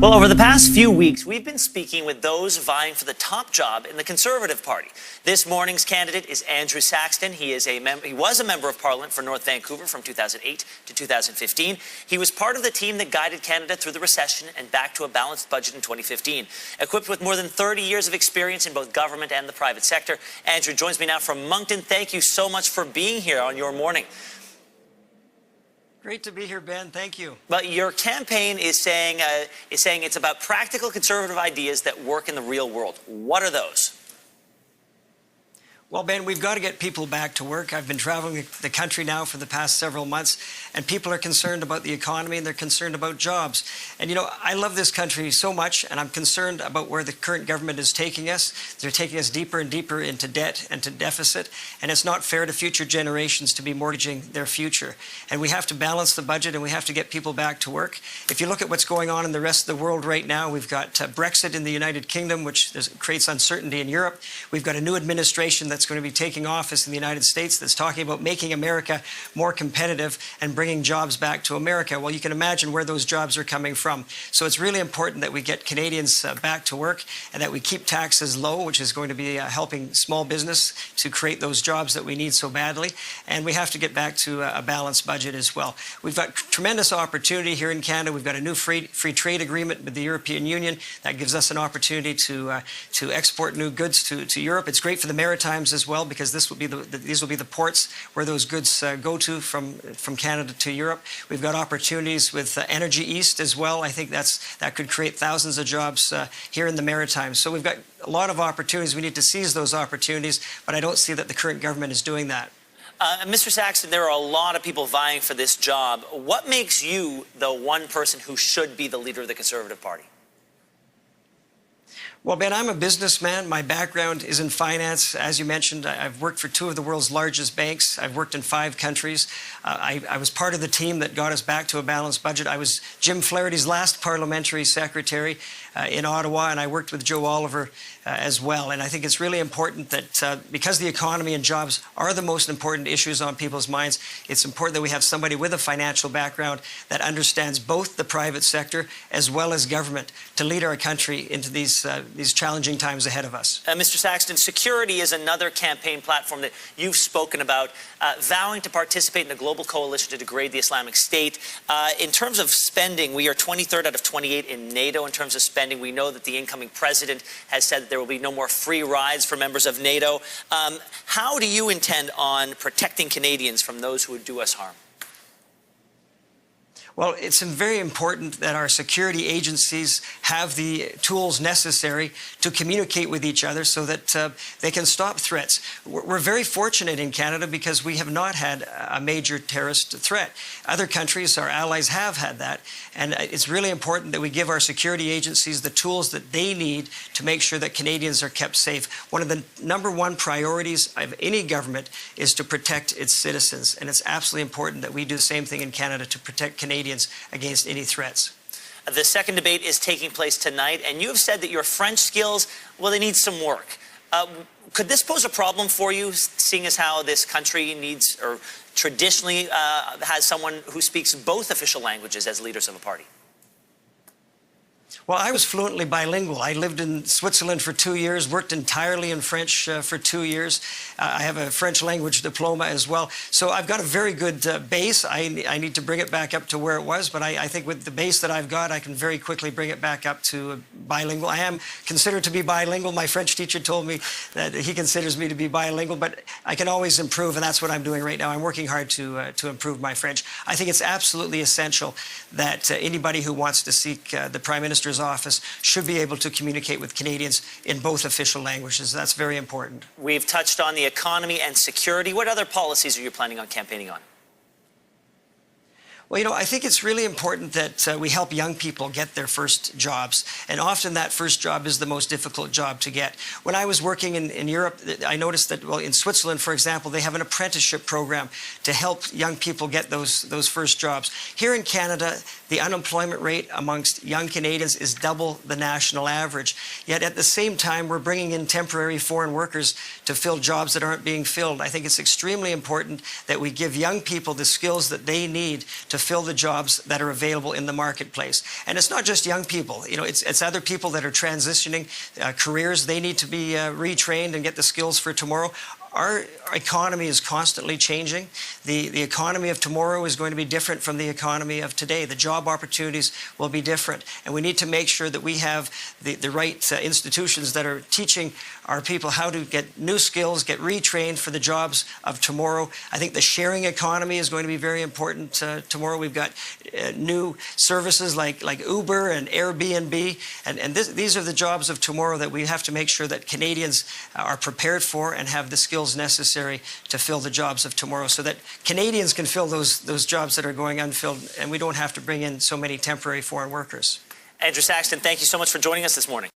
Well, over the past few weeks, we've been speaking with those vying for the top job in the Conservative Party. This morning's candidate is Andrew Saxton. He was a member of Parliament for North Vancouver from 2008 to 2015. He was part of the team that guided Canada through the recession and back to a balanced budget in 2015. Equipped with more than 30 years of experience in both government and the private sector, Andrew joins me now from Moncton. Thank you so much for being here on your morning. Great to be here, Ben. Thank you. But your campaign is saying it's about practical conservative ideas that work in the real world. What are those? Well, Ben, we've got to get people back to work. I've been traveling the country now for the past several months, and people are concerned about the economy and they're concerned about jobs. And, you know, I love this country so much, and I'm concerned about where the current government is taking us. They're taking us deeper and deeper into debt and to deficit, and it's not fair to future generations to be mortgaging their future. And we have to balance the budget, and we have to get people back to work. If you look at what's going on in the rest of the world right now, we've got Brexit in the United Kingdom, which creates uncertainty in Europe. We've got a new administration that's going to be taking office in the United States that's talking about making America more competitive and bringing jobs back to America. Well, you can imagine where those jobs are coming from. So it's really important that we get Canadians back to work and that we keep taxes low, which is going to be helping small business to create those jobs that we need so badly. And we have to get back to a balanced budget as well. We've got tremendous opportunity here in Canada. We've got a new free trade agreement with the European Union that gives us an opportunity to export new goods to Europe. It's great for the Maritimes as well, because these will be the ports where those goods go to from Canada to Europe. We've got opportunities with Energy East as well. I think that could create thousands of jobs here in the Maritimes. So we've got a lot of opportunities. We need to seize those opportunities, but I don't see that the current government is doing that. Mr. Saxton, there are a lot of people vying for this job. What makes you the one person who should be the leader of the Conservative Party? Well, Ben, I'm a businessman. My background is in finance. As you mentioned, I've worked for two of the world's largest banks. I've worked in 5 countries. I was part of the team that got us back to a balanced budget. I was Jim Flaherty's last parliamentary secretary in Ottawa, and I worked with Joe Oliver as well. And I think it's really important that because the economy and jobs are the most important issues on people's minds, it's important that we have somebody with a financial background that understands both the private sector as well as government to lead our country into these challenging times ahead of us. Mr. Saxton, security is another campaign platform that you've spoken about, vowing to participate in a global coalition to degrade the Islamic State. In terms of spending, we are 23rd out of 28 in NATO in terms of spending. We know that the incoming president has said that there will be no more free rides for members of NATO. How do you intend on protecting Canadians from those who would do us harm? Well, it's very important that our security agencies have the tools necessary to communicate with each other so that they can stop threats. We're very fortunate in Canada because we have not had a major terrorist threat. Other countries, our allies, have had that. And it's really important that we give our security agencies the tools that they need to make sure that Canadians are kept safe. One of the #1 priorities of any government is to protect its citizens. And it's absolutely important that we do the same thing in Canada to protect Canadians against any threats. The second debate is taking place tonight, and you have said that your French skills, well, they need some work. Could this pose a problem for you, seeing as how this country needs, or traditionally has someone who speaks both official languages as leaders of a party? Well, I was fluently bilingual. I lived in Switzerland for 2 years, worked entirely in French for 2 years. I have a French language diploma as well. So I've got a very good base. I need to bring it back up to where it was, but I think with the base that I've got, I can very quickly bring it back up to bilingual. I am considered to be bilingual. My French teacher told me that he considers me to be bilingual, but I can always improve, and that's what I'm doing right now. I'm working hard to improve my French. I think it's absolutely essential that anybody who wants to seek the Prime Minister's office should be able to communicate with Canadians in both official languages. That's very important. We've touched on the economy and security. What other policies are you planning on campaigning on? Well, you know, I think it's really important that we help young people get their first jobs. And often that first job is the most difficult job to get. When I was working in Europe, I noticed that, well, in Switzerland, for example, they have an apprenticeship program to help young people get those first jobs. Here in Canada, the unemployment rate amongst young Canadians is double the national average. Yet at the same time, we're bringing in temporary foreign workers to fill jobs that aren't being filled. I think it's extremely important that we give young people the skills that they need to fill the jobs that are available in the marketplace. And it's not just young people. You know, it's other people that are transitioning careers. They need to be retrained and get the skills for tomorrow. Our economy is constantly changing. The economy of tomorrow is going to be different from the economy of today. The job opportunities will be different. And we need to make sure that we have the right institutions that are teaching our people how to get new skills, get retrained for the jobs of tomorrow. I think the sharing economy is going to be very important tomorrow. We've got new services like Uber and Airbnb. And these are the jobs of tomorrow that we have to make sure that Canadians are prepared for and have the skills necessary to fill the jobs of tomorrow, so that Canadians can fill those jobs that are going unfilled, and we don't have to bring in so many temporary foreign workers. Andrew Saxton, thank you so much for joining us this morning.